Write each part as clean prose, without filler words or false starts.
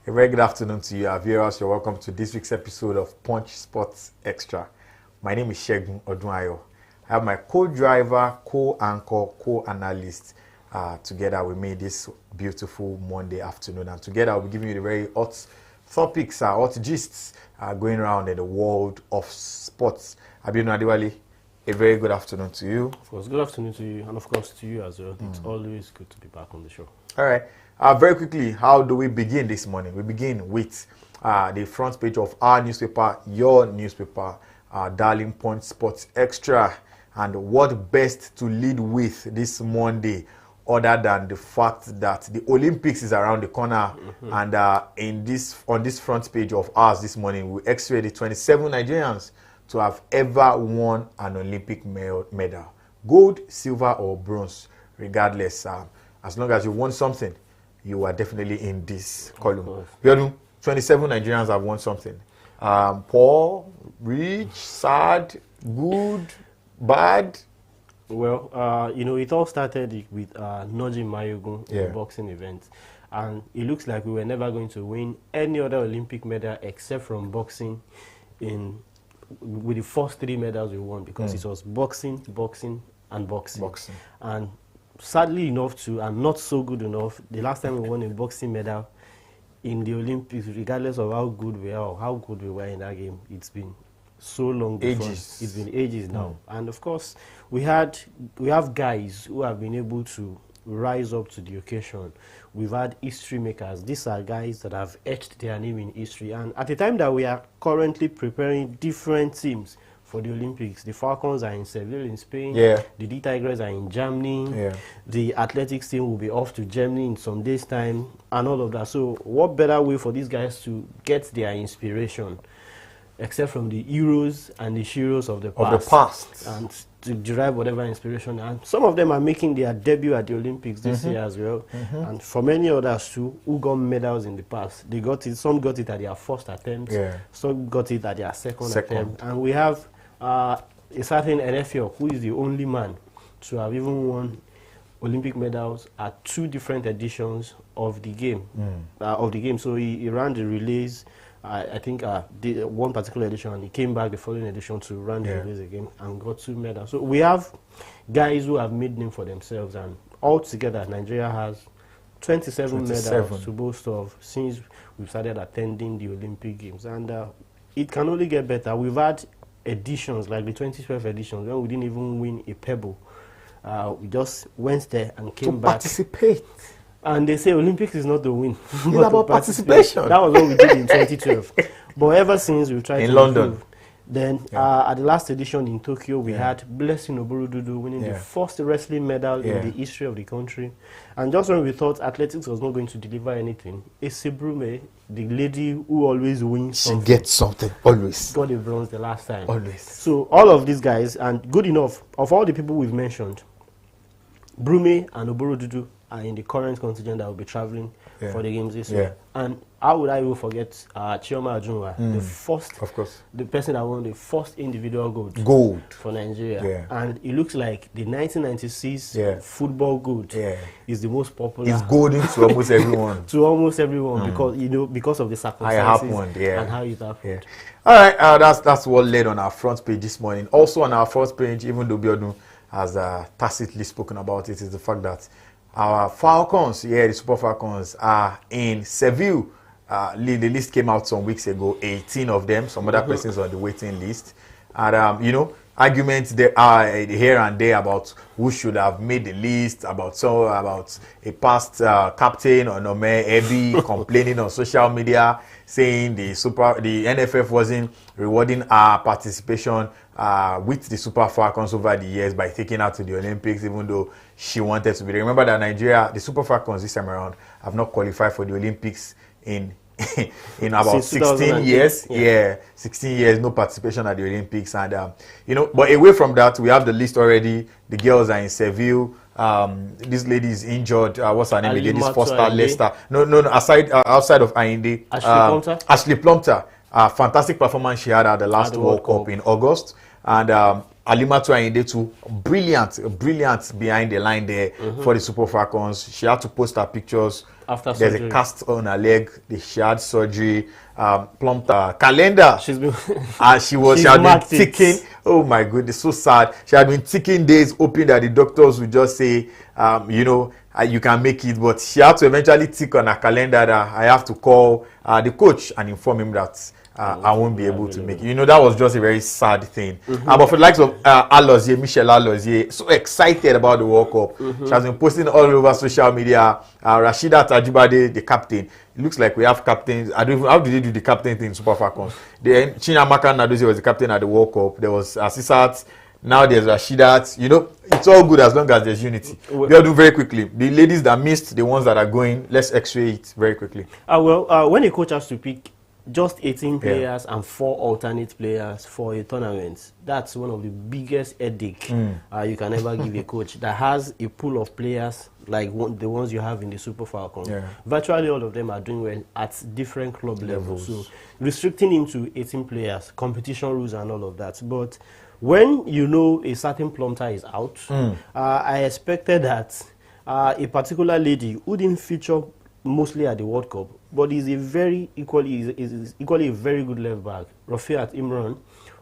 A very good afternoon to you, our viewers. You're welcome to this week's episode of Punch Sports Extra. My name is Segun Odunayo. I have my co-driver, co-anchor, co-analyst together with me this beautiful Monday afternoon. And together I'll be giving you the very hot topics, hot gists going around in the world of sports. Abiodun Adewale, a very good afternoon to you. Of course, good afternoon to you, and of course to you as well. It's always good to be back on the show. All right. Very quickly, how do we begin this morning? We begin with the front page of our newspaper, your newspaper, darling Punch Sports Extra. And what best to lead with this Monday other than the fact that the Olympics is around the corner. And on this front page of ours this morning, we x-ray the 27 Nigerians to have ever won an Olympic medal. Gold, silver or bronze, regardless. As long as you won something, you are definitely in this column. 27 Nigerians have won something. Poor, rich, sad, good, bad. Well, it all started with Nojin Mayogun in the boxing event. And it looks like we were never going to win any other Olympic medal except from boxing with the first 3 medals we won, because it was boxing, and boxing. And sadly enough and not so good enough, the last time we won a boxing medal in the Olympics, regardless of how good we are or how good we were in that game, it's been so long. Ages. It's been ages now. And of course, we have guys who have been able to rise up to the occasion. We've had history makers. These are guys that have etched their name in history. And at the time that we are currently preparing different teams for the Olympics, the Falcons are in Seville in Spain. The D Tigers are in Germany. The athletics team will be off to Germany in some days' time, and all of that. So what better way for these guys to get their inspiration except from the heroes and the heroes of the past, and to derive whatever inspiration. And some of them are making their debut at the Olympics this year as well. And for many others too, who got medals in the past, they got it. Some got it at their first attempt. Some got it at their second attempt. And we have a certain NFL who is the only man to have even won Olympic medals at 2 different editions of the game. So he ran the relays. I think one particular edition, and he came back the following edition to run the relays again and got 2 medals. So we have guys who have made name for themselves, and altogether Nigeria has 27 medals to boast of since we started attending the Olympic Games. And it can only get better. We've had editions like the 2012 edition when we didn't even win a pebble. We just went there and came back. Participate. And they say Olympics is not the win. It's about participation. That was what we did in 2012. But ever since we've tried in to London. Improve. Then at the last edition in Tokyo, we had Blessing Oborududu winning the first wrestling medal in the history of the country. And just when we thought athletics was not going to deliver anything, Esebrume, the lady who always wins she gets something, always. Got a bronze the last time. Always. So all of these guys, and good enough, of all the people we've mentioned, Brume and Oborududu are in the current contingent that will be traveling for the games this year. And how would I even forget Chioma Ajunwa, the person that won the first individual gold for Nigeria. And it looks like the 1996 football gold is the most popular. It's golden to almost everyone. To almost everyone, because of the circumstances and how it happened. All right, that's what led on our front page this morning. Also on our front page, even though Biodun has tacitly spoken about it, is the fact that our Falcons, the Super Falcons, are in Seville. The list came out some weeks ago, 18 of them. Some other persons on the waiting list. And, arguments there are here and there about who should have made the list, about a past captain or Nome Ebi complaining on social media, saying the NFF wasn't rewarding our participation with the Super Falcons over the years by taking her to the Olympics, even though she wanted to be there. Remember that Nigeria, the Super Falcons this time around, have not qualified for the Olympics in about 16 years. 16 years, no participation at the Olympics. And, but away from that, we have the list already. The girls are in Seville. This lady is injured. What's her name again? This Foster Leicester. No. Outside of Ayinde. Ashley Plumter. Fantastic performance she had at the last World Cup in August. And Alimatu Ayinde too, brilliant behind the line there for the Super Falcons. She had to post her pictures. After There's surgery. a cast on her leg. She had surgery. Plumped her calendar. She's been She had been marked it. ticking. Oh my goodness, so sad. She had been ticking days, hoping that the doctors would just say, you can make it. But she had to eventually tick on her calendar that I have to call the coach and inform him that I won't be able to make it. That was just a very sad thing. But for the likes of Alozie, Michelle Alozie, so excited about the World Cup. She has been posting all over social media. Rashida Tajibade, the captain. It looks like we have captains. I don't even, how did they do the captain thing in Super Falcons? Then Chinyamaka Nadozie was the captain at the World Cup. There was Asisat. Now there's Rashidat. It's all good as long as there's unity. We'll do very quickly. The ladies that missed, the ones that are going, let's x-ray it very quickly. When a coach has to pick just 18 players and 4 alternate players for a tournament, that's one of the biggest headache you can ever give a coach that has a pool of players like the ones you have in the Super Falcons. Virtually all of them are doing well at different club levels. So restricting him to 18 players, competition rules and all of that. But when a certain Plumter is out, I expected that a particular lady who didn't feature mostly at the World Cup, but is equally a very good left back, Rafiat Imran,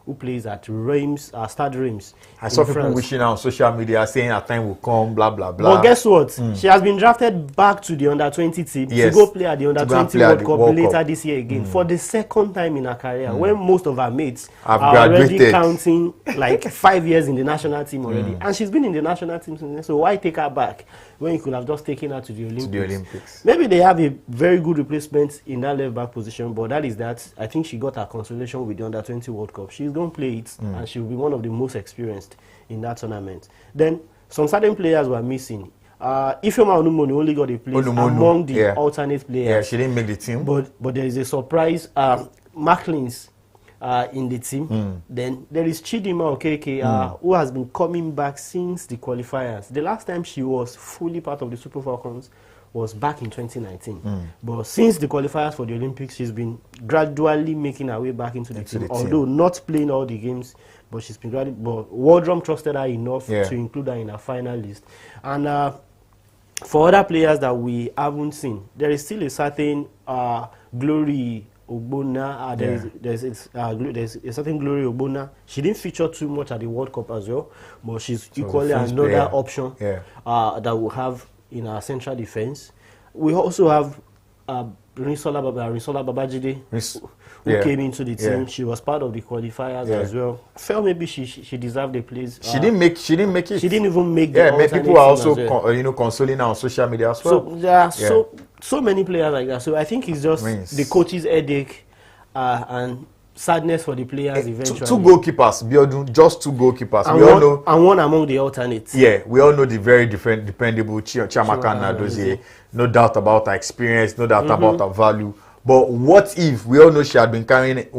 who plays at Reims, Stade Reims. I saw people France. wishing on social media saying a time will come, blah blah blah. But guess what? She has been drafted back to the under-20 team to go play at the under-20 World Cup later this year again for the second time in her career, when most of her mates are already counting like 5 years in the national team already. And she's been in the national team since then, so why take her back when you could have just taken her to the Olympics? Maybe they have a very good replacement in that left back position, but that is that. I think she got her consolation with the under-20 World Cup. She's going to play it, and she will be one of the most experienced in that tournament. Then some certain players were missing. Ifeoma Onumonu only got a place among the alternate players. Yeah, she didn't make the team. But there is a surprise. Macklins in the team. Then there is Chidima Okeke, who has been coming back since the qualifiers. The last time she was fully part of the Super Falcons was back in 2019. But since the qualifiers for the Olympics, she's been gradually making her way back into the team. Although not playing all the games, but she's been gradually. But Wardrum trusted her enough to include her in her final list. And for other players that we haven't seen, there is still a certain Glory Ogbonna. There's a certain Glory Ogbonna. She didn't feature too much at the World Cup as well, but she's equally another option that we have in our central defense. We also have Rinsola Babajide, who came into the team. She was part of the qualifiers as well. I felt maybe she deserved a place. She didn't make it. She didn't even make the alternate people are also well. consoling her on social media as well. So there are so many players like that. So I think it's just the coach's headache and sadness for the players eventually. 2 goalkeepers, Biodun, just 2 goalkeepers. And we all know, and one among the alternates. Yeah, we all know the very dependable Chiamaka Nadozie. No doubt about her experience, no doubt about her value. But what if we all know she had been carrying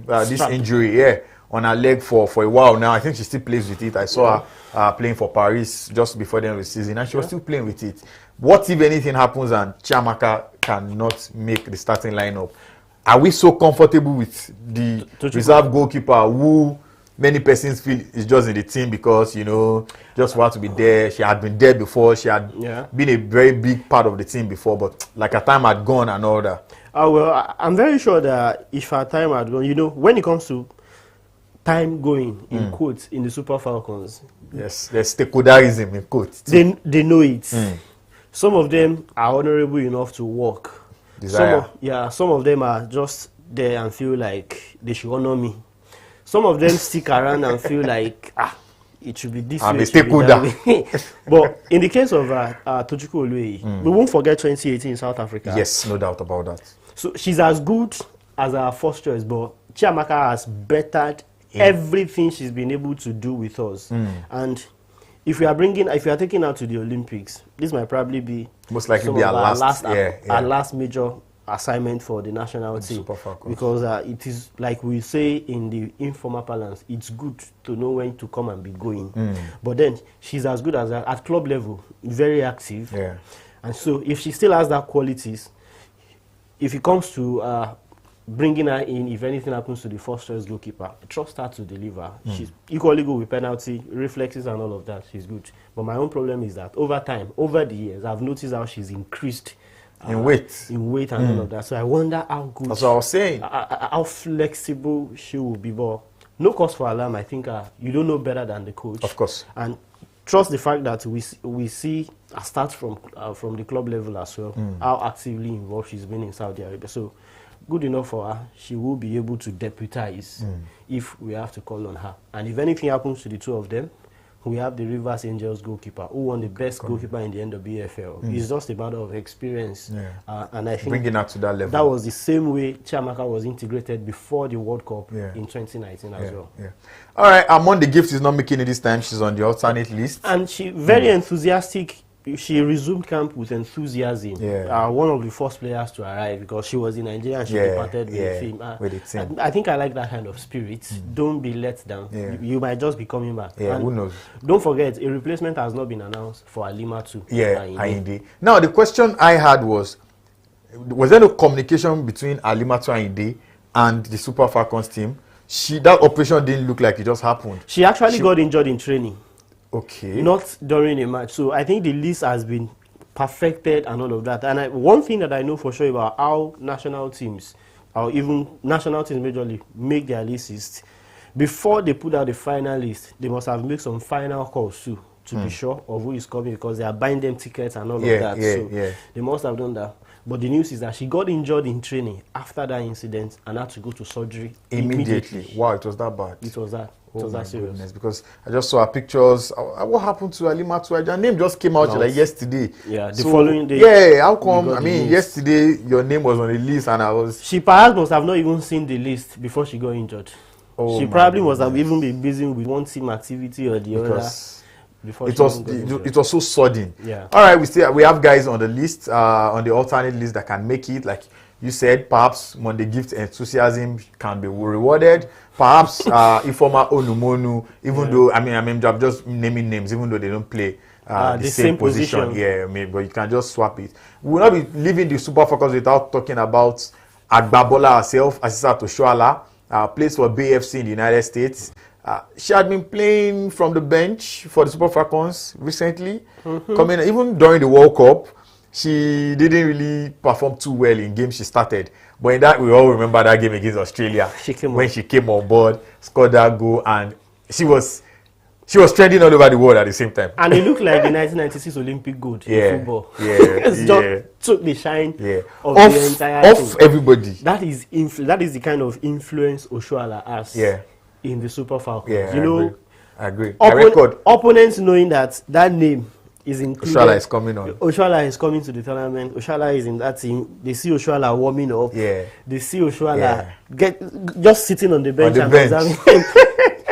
this injury on her leg for a while now? I think she still plays with it. I saw her playing for Paris just before the end of the season, and she was still playing with it. What if anything happens and Chiamaka cannot make the starting lineup? Are we so comfortable with the reserve goalkeeper who many persons feel is just in the team because, just want to be there? She had been there before. She had been a very big part of the team before, but like her time had gone and all that. Well, I'm very sure that if her time had gone, when it comes to time going, in quotes, in the Super Falcons. Yes, there's stakeholderism in quotes. They know it. Some of them are honorable enough to work. Some of them are just there and feel like they should honor me. Some of them stick around and feel like, it should be this way. But in the case of Tochukwu Oluwayi, we won't forget 2018 in South Africa. Yes, no doubt about that. So she's as good as our first choice, but Chiamaka has bettered everything she's been able to do with us. And if you are taking her to the Olympics, this might probably be most likely be our last major assignment for the national team, because it is like we say in the informal parlance, it's good to know when to come and be going. But then she's as good as at club level, very active. And so if she still has that qualities, if it comes to bringing her in if anything happens to the first choice goalkeeper. Trust her to deliver. She's equally good with penalty, reflexes and all of that. She's good. But my own problem is that over time, over the years, I've noticed how she's increased in weight. In weight and all of that. So I wonder how good... That's what I was saying. How flexible she will be. But no cause for alarm. I think you don't know better than the coach. Of course. And trust the fact that we see a start from the club level as well, how actively involved she's been in Saudi Arabia. So good enough for her. She will be able to deputize if we have to call on her. And if anything happens to the two of them, we have the Rivers Angels goalkeeper who won the best goalkeeper in the NWFL. It's just a matter of experience. And I think bringing her to that level. That was the same way Chiamaka was integrated before the World Cup in 2019 as well. All right, Among the Gifts is not making it this time. She's on the alternate list. And she very enthusiastic. She resumed camp with enthusiasm. One of the first players to arrive because she was in Nigeria and she departed with the team. I think I like that kind of spirit. Don't be let down. You might just be coming back. Who knows? Don't forget, a replacement has not been announced for Alima too. Ayinde. Now, the question I had was there no communication between Alimatu Ayinde and the Super Falcons team? That operation didn't look like it just happened. She actually got injured in training. Okay. Not during a match. So I think the list has been perfected and all of that. And one thing that I know for sure about how national teams, or even national teams majorly, make their lists, before they put out the final list, they must have made some final calls too, to be sure of who is coming, because they are buying them tickets and all of that. So they must have done that. But the news is that she got injured in training after that incident and had to go to surgery immediately. Wow, it was that bad. It was that. Oh my goodness, because I just saw her pictures. What happened to Alimatu Ayinde? Her name just came out like yesterday. The following day. Yeah, how come? I mean, yesterday your name was on the list and I was... She perhaps must have not even seen the list before she got injured. She probably must have even been busy with one team activity or the other. Before it was so sudden. All right, we have guys on the list, on the alternate list that can make it. Like you said, perhaps Monday Gift enthusiasm can be rewarded. Perhaps Ifeoma Onumonu, even though I'm just naming names, even though they don't play the same position. But you can just swap it. We will not be leaving the Super Falcons without talking about Agbabola herself, Asisat Oshoala, plays for BFC in the United States. She had been playing from the bench for the Super Falcons recently. Even during the World Cup, she didn't really perform too well in games she started. But in that, we all remember that game against Australia she came on board, scored that goal, and she was trending all over the world at the same time. And it looked like the 1996 Olympic gold in football. Just took the shine of the entire team. Everybody. That is the kind of influence Oshoala has in the Super Falcons. I agree. Opponents knowing that name is included. Oshoala is coming on. Oshoala is coming to the tournament. Oshoala is in that team. They see Oshoala warming up. They see Oshoala just sitting on the bench and observing him.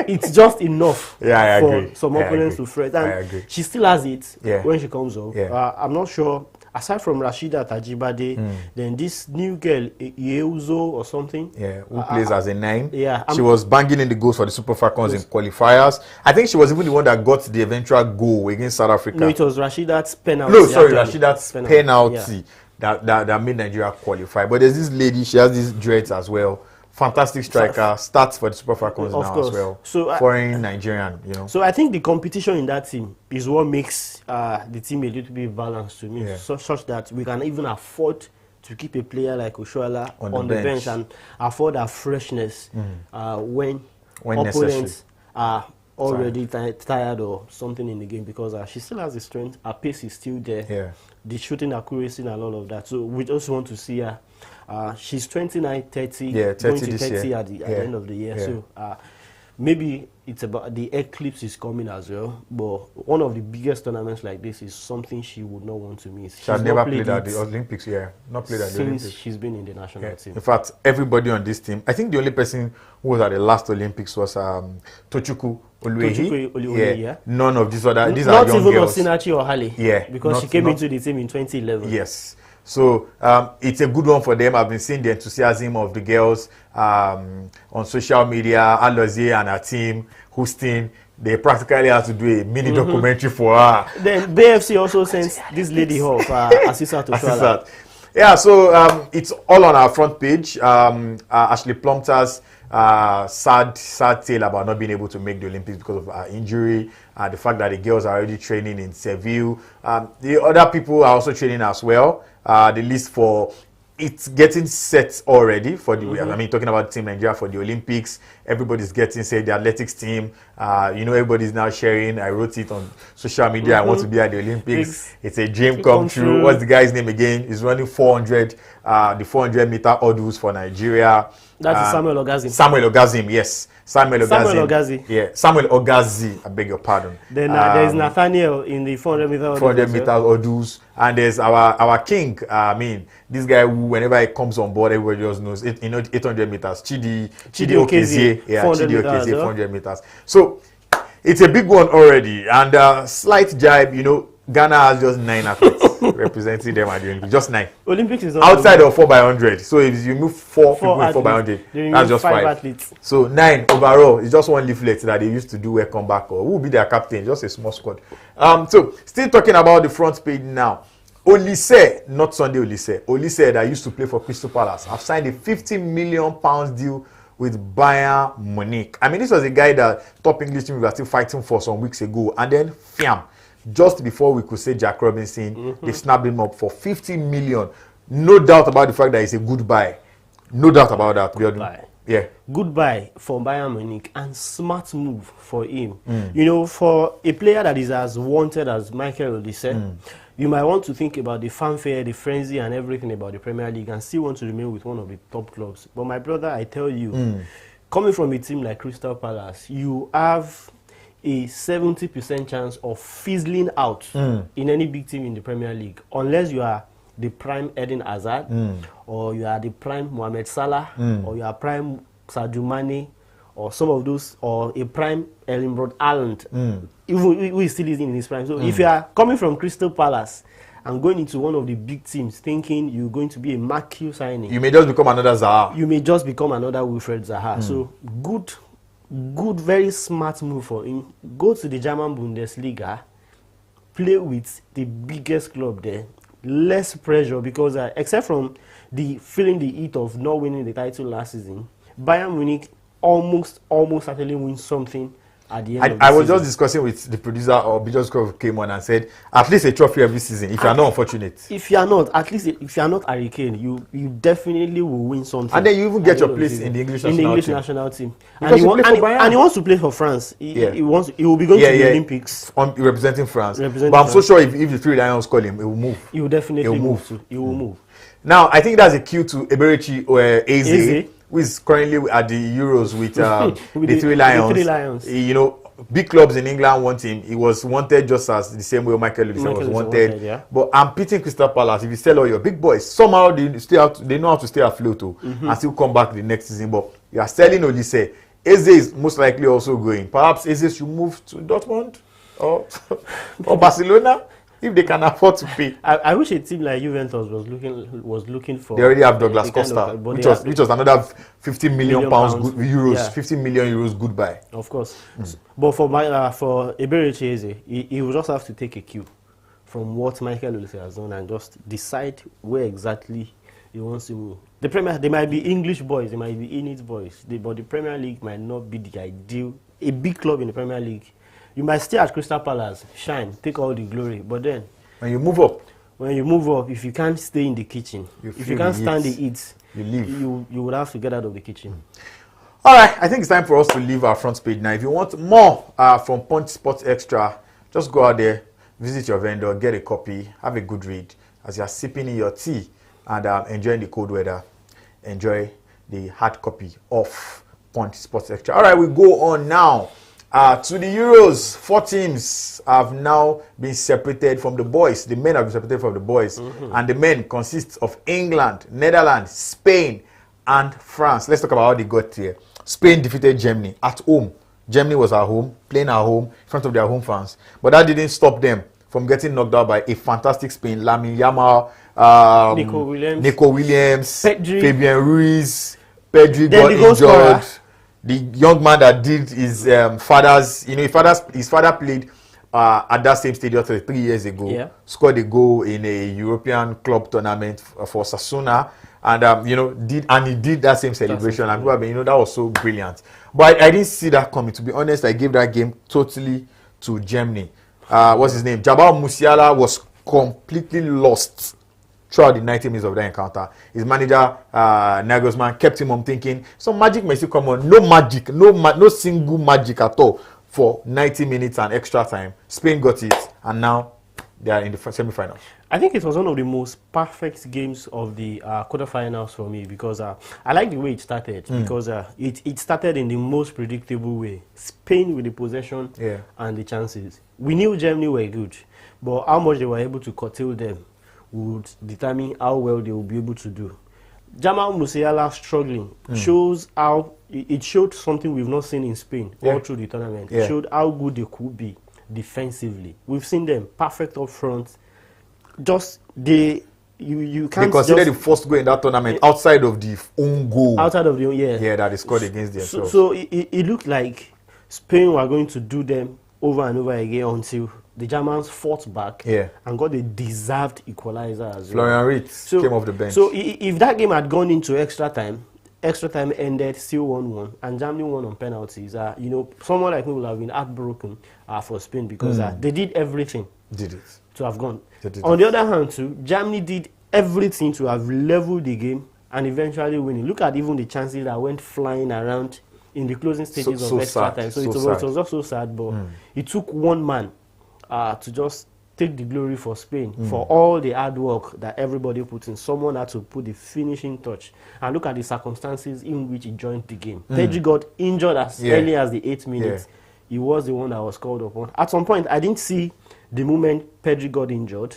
It's just enough for some opponents to fret. And she still has it when she comes up. I'm not sure. Aside from Rashida Tajibade, then this new girl, Yeuzo or something. Who plays as a 9. She was banging in the goals for the Super Falcons in qualifiers. I think she was even the one that got the eventual goal against South Africa. No, it was Rashida's penalty. No, sorry, Rashida's penalty that made Nigeria qualify. But there's this lady, she has these dreads as well. Fantastic striker, starts for the Super Falcons now as well. So foreign Nigerian, So I think the competition in that team is what makes the team a little bit balanced to me, such that we can even afford to keep a player like Oshoala on the bench and afford that freshness when opponents are already tired or something in the game, because she still has the strength, her pace is still there, the shooting accuracy and all of that. So we just want to see her. She's 29, 30, going to 30 at the end of the year. So maybe it's about the eclipse is coming as well. But one of the biggest tournaments like this is something she would not want to miss. She has never played at the Olympics, not played at the Olympics. Since she's been in the national team. In fact, everybody on this team, I think the only person who was at the last Olympics was Tochukwu Oluwehi. None of these other, these are young girls. Not even Osinachi or Hale. Because she came into the team in 2011. Yes. So it's a good one for them. I've been seeing the enthusiasm of the girls on social media. Alozie and her team, Houston, they practically have to do a mini documentary for her. Then BFC also sent this lady off, Asisat Oshoala. Yeah, so it's all on our front page. Ashley Plumpton's sad tale about not being able to make the Olympics because of injury, the fact that the girls are already training in Seville. The other people are also training as well. The list for it's getting set already for the. I mean, talking about Team Nigeria for the Olympics, everybody's getting set. The athletics team, everybody's now sharing. I wrote it on social media. I want to be at the Olympics. It's a dream come true. What's the guy's name again? He's running 400, the 400-meter hurdles for Nigeria. That is Samuel Ogazim. Samuel Ogazim, yes. Samuel Ogazi. Yeah, Samuel Ogazi, I beg your pardon. Then there is Nathaniel in the 400-meter 400-meter hurdles. And there's our king, this guy who, whenever he comes on board, everybody just knows, 800 meters. Chidi Okezie. Yeah, Chidi Okezie, 400 meters. So, it's a big one already. And slight jibe, Ghana has just 9 athletes representing them at the Olympics. Just 9. Olympics is not outside of 4x100. So if you move 4 people in 4x100, that's just 5 athletes. So 9 overall. It's just one leaflet that they used to do welcome back, or who will be their captain? Just a small squad. So still talking about the front page now. Olise, not Sunday Olise. Olise that used to play for Crystal Palace, have signed a £50 million deal with Bayern Munich. I mean, this was a guy that top English team were still fighting for some weeks ago, and then fiam. Just before we could say Jack Robinson, they snapped him up for 50 million. No doubt about the fact that it's a good buy. No doubt about that. Good buy. Yeah. Good buy for Bayern Munich and smart move for him. For a player that is as wanted as Michael Olise, you might want to think about the fanfare, the frenzy, and everything about the Premier League and still want to remain with one of the top clubs. But my brother, I tell you, coming from a team like Crystal Palace, you have a 70% chance of fizzling out in any big team in the Premier League, unless you are the prime Eden Hazard, or you are the prime Mohamed Salah, or you are prime Sadio Mane, or some of those, or a prime Erling Braut Haaland, who is still in his prime. So if you are coming from Crystal Palace and going into one of the big teams thinking you're going to be a marquee signing, you may just become another Zaha. You may just become another Wilfred Zaha. So good, very smart move for him. Go to the German Bundesliga, play with the biggest club there. Less pressure because except from the feeling the heat of not winning the title last season, Bayern Munich almost certainly win something at the end of the season. I was just discussing with the producer, or just came on and said, at least a trophy every season, if you are not unfortunate. If you are not, at least if you are not Harry Kane, you definitely will win something. And then you even get your place in the English national team. And he wants to play for France. He will be going to the Olympics. Representing France. But I'm so sure if the Three Lions call him, he will move. He will definitely move. He will move. Now, I think that's a cue to Eberechi Eze, who is currently at the Euros with the Three Lions. The Three Lions. Big clubs in England want him. He was wanted just as the same way Michael Olise was wanted. Yeah. But I'm pitting Crystal Palace. If you sell all your big boys, somehow they know how to stay afloat and still come back the next season. But you are selling Olise. Eze is most likely also going. Perhaps Eze should move to Dortmund or Barcelona. If they can afford to pay. I wish a team like Juventus was looking for. They already have Douglas Costa, which was another 50 million pounds euros, yeah. 50 million euros goodbye. Of course, but for Eberechi Eze, he will just have to take a cue from what Michael Olise has done and just decide where exactly he wants to move. The Premier, they might be English boys, they might be Enid boys, but the Premier League might not be the ideal. A big club in the Premier League. You might stay at Crystal Palace, shine, take all the glory, but then when you move up, if you can't stay in the kitchen, if you can't stand the heat, you leave. You would have to get out of the kitchen. All right, I think it's time for us to leave our front page now. If you want more from Punch Sports Extra, just go out there, visit your vendor, get a copy, have a good read as you're sipping in your tea and enjoying the cold weather. Enjoy the hard copy of Punch Sports Extra. All right, we go on now. To the Euros, 4 teams have now been separated from the boys. The men have been separated from the boys. And the men consist of England, Netherlands, Spain, and France. Let's talk about how they got here. Spain defeated Germany at home. Germany was at home, playing at home, in front of their home fans. But that didn't stop them from getting knocked out by a fantastic Spain. Lamine Yamal, Nico Williams, Pedri. Fabian Ruiz, Pedri got injured. The young man that did his father's, his father played at that same stadium 3 years ago. Yeah. Scored a goal in a European club tournament for Sasuna, and he did that same celebration. And people have been, that was so brilliant. But I didn't see that coming. To be honest, I gave that game totally to Germany. What's his name? Jabal Musiala was completely lost throughout the 90 minutes of that encounter. His manager, Nagelsmann, kept him on thinking, some magic may still come on. No magic, no single magic at all for 90 minutes and extra time. Spain got it, and now they are in the semi-final. I think it was one of the most perfect games of the quarterfinals for me, because I like the way it started, because it started in the most predictable way. Spain with the possession and the chances. We knew Germany were good, but how much they were able to curtail them would determine how well they will be able to do. Jamal Musiala struggling shows how it showed something we've not seen in Spain all through the tournament. It showed how good they could be defensively. We've seen them perfect up front. Just you can't. They considered the first goal in that tournament outside of the own goal. Outside of the that they scored against themselves. So it looked like Spain were going to do them over and over again until the Germans fought back and got a deserved equalizer as well. Florian Wirtz came off the bench. So if that game had gone into extra time ended still 1-1, and Germany won on penalties. Someone like me would have been heartbroken for Spain, because they did everything to have gone. On the other hand, too, Germany did everything to have leveled the game and eventually winning. Look at even the chances that went flying around in the closing stages of extra time. So it was also sad, but it took one man to just take the glory for Spain, for all the hard work that everybody put in. Someone had to put the finishing touch. And look at the circumstances in which he joined the game. Pedri got injured as early as the 8th minute. He was the one that was called upon. At some point, I didn't see the moment Pedri got injured,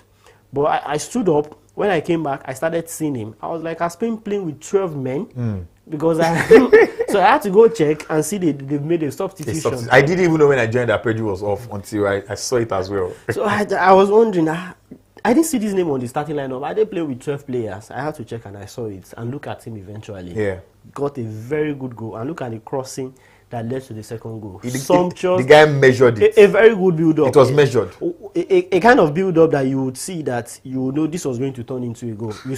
but I stood up. When I came back, I started seeing him. I was like, I've been playing with 12 men, because so I had to go check and see they've made a substitution. I didn't even know when I joined that Pedri was off until I saw it as well. So I was wondering, I didn't see this name on the starting lineup. I didn't play with 12 players. I had to check, and I saw it, and look at him eventually. Got a very good goal, and look at the crossing that led to the second goal. The guy measured it. A very good build-up. It was measured. A kind of build-up that you would see that you know this was going to turn into a goal. You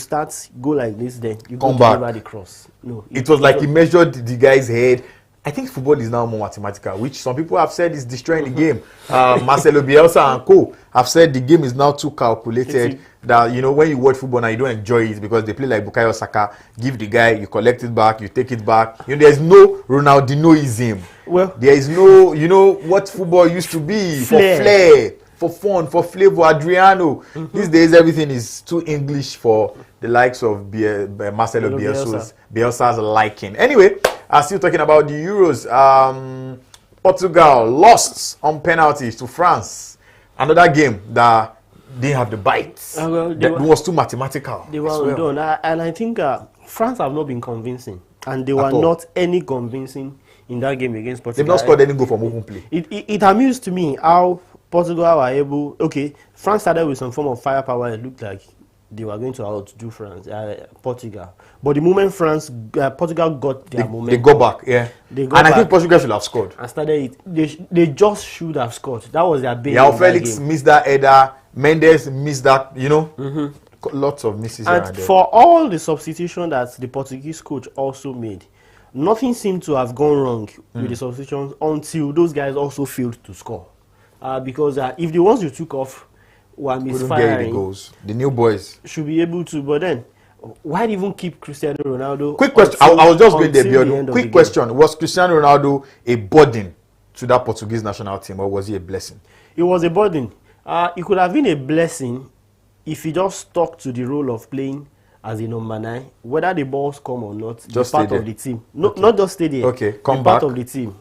go like this, then you come go back. deliver the cross. No, it was like he measured the guy's head. I think football is now more mathematical, which some people have said is destroying the game. Marcelo Bielsa and co. have said the game is now too calculated. That when you watch football now, you don't enjoy it because they play like Bukayo Saka. Give the guy, you collect it back, you take it back. There's no Ronaldinhoism. Well, there is no, what football used to be for flair, for fun, for flavor. Adriano. These days, everything is too English for the likes of Marcelo Bielsa's liking. Anyway, still talking about the Euros. Portugal lost on penalties to France. Another game that didn't have the bites. It was too mathematical. They were done. And I think France have not been convincing. And they were not any convincing in that game against Portugal. They've not scored any goal from open play. It amused me how Portugal were able... Okay, France started with some form of firepower. It looked like they were going to outdo Portugal. But the moment Portugal got their momentum... They go back, I think Portugal should have scored. And started it. They just should have scored. That was their base. Felix missed that header. Mendes missed that, Lots of misses. And for all the substitution that the Portuguese coach also made, nothing seemed to have gone wrong with the substitutions until those guys also failed to score. Because if the ones you took off were misfiring, the goals. The new boys should be able to. But then, why even keep Cristiano Ronaldo? Quick question. I was just going there. Quick question. Was Cristiano Ronaldo a burden to that Portuguese national team, or was he a blessing? It was a burden. It could have been a blessing if he just stuck to the role of playing as a number 9, whether the balls come or not, just part of the team. No, not just stay there. Okay, come back. Part of the team.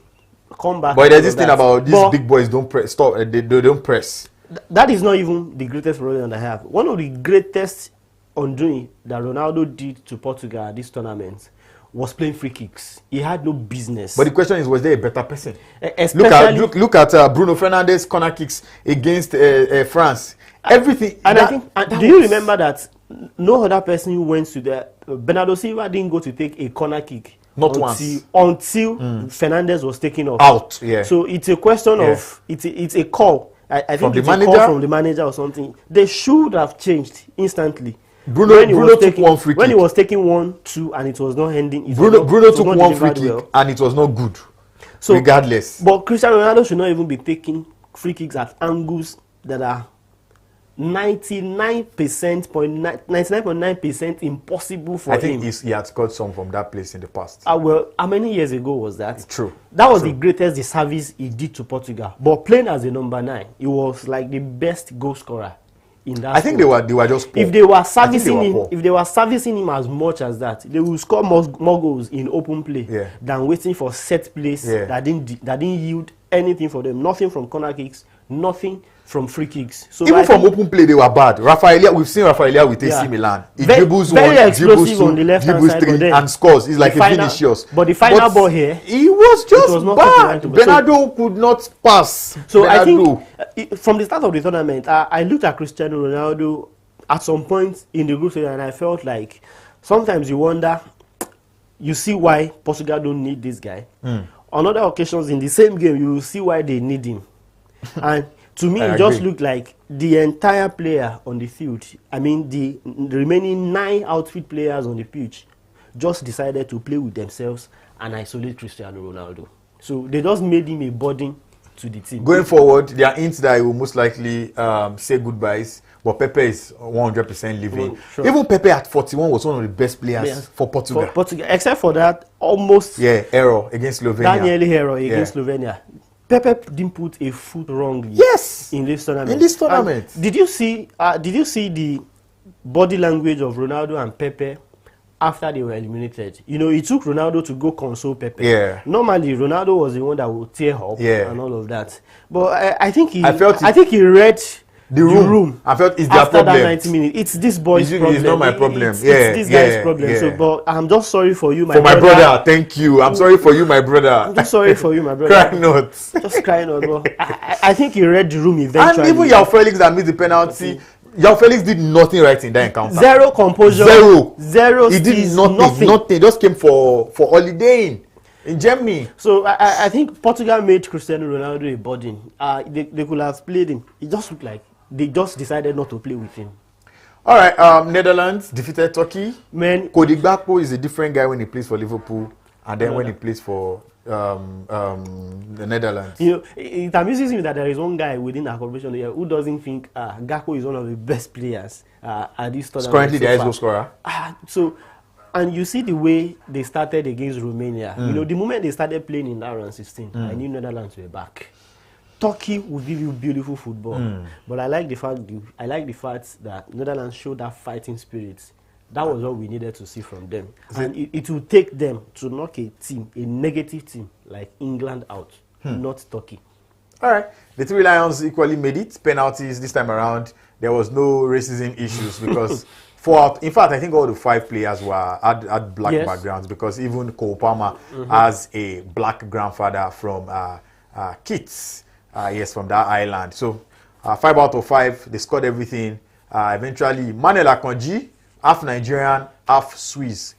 Come back. But there's this thing about these big boys don't press. Stop. They don't press. That is not even the greatest problem I have. One of the greatest undoing that Ronaldo did to Portugal at this tournament was playing free kicks. He had no business. But the question is, was there a better person? Look at Bruno Fernandes' corner kicks against France. Everything. Do you remember that no other person who went to the Bernardo Silva didn't go to take a corner kick until Fernandes was taken off. Out. Yeah. So it's a question of it's a call I From think the it's a call manager? from the manager or something. They should have changed instantly. Bruno took one free when he kick. was taking 1-2 and it was not ending. Bruno took one free kick and it was not good. So, regardless. But Cristiano Ronaldo should not even be taking free kicks at angles that are 99.9% impossible for him. I think he had scored some from that place in the past. Well, how many years ago was that? True. That was the greatest disservice he did to Portugal. But playing as a number 9, he was like the best goal scorer in that. I think they were just poor. If they were servicing him as much as that, they will score more goals in open play than waiting for set plays that didn't yield anything for them. Nothing from corner kicks, nothing from free kicks. So even from open play, they were bad. We've seen Rafaelia with AC Milan. He dribbles one, dribbles two, dribbles three, and scores. He's like a Vinicius. But the final ball here, he was just bad. Bernardo could not pass. So I think from the start of the tournament, I looked at Cristiano Ronaldo at some point in the group stage, and I felt like sometimes you wonder, you see why Portugal don't need this guy. On other occasions in the same game, you will see why they need him. And to me, it just looked like the entire player on the field, I mean the remaining 9 outfield players on the pitch, just decided to play with themselves and isolate Cristiano Ronaldo. So they just made him a burden to the team. Going forward, there are hints that he will most likely say goodbyes, but Pepe is 100% leaving. Sure. Even Pepe at 41 was one of the best players for Portugal. Except for that error against Slovenia. Daniel error against Slovenia. Pepe didn't put a foot wrong in this tournament. Did you see the body language of Ronaldo and Pepe after they were eliminated? You know, it took Ronaldo to go console Pepe. Normally, Ronaldo was the one that would tear up and all of that. But I think he read the room. I felt it's their after problem. That 90 minutes. It's this boy's problem. It's not my problem. It's this guy's problem. So, but I'm just sorry for you, my brother. Thank you. I'm sorry for you, my brother. I'm just sorry for you, my brother. Cry not. Just cry not. But I think he read the room eventually. And even João Felix that missed the penalty. João Felix did nothing right in that encounter. Zero composure. Zero. He did nothing. He just came for holidaying in Germany. So I think Portugal made Cristiano Ronaldo a burden. They could have played him. It just looked like they just decided not to play with him. All right, Netherlands defeated Turkey. Cody Gakpo is a different guy when he plays for Liverpool and then when he plays for the Netherlands. You know, it amuses me that there is one guy within our corporation here who doesn't think Gakpo is one of the best players at this tournament. Currently the highest goal scorer. And you see the way they started against Romania. You know, the moment they started playing in that round 16, I knew Netherlands were back. Turkey will give you beautiful football, but I like the fact that Netherlands showed that fighting spirit. That was what we needed to see from them, and it will take them to knock a negative team like England out, not Turkey. All right, the Three Lions equally made it. Penalties this time around. There was no racism issues because in fact, I think all the 5 players had black backgrounds because even Cole Palmer has a black grandfather from Kitts. From that island. So 5 out of 5, they scored everything. Eventually, Manuel Akanji, half Nigerian, half Swiss,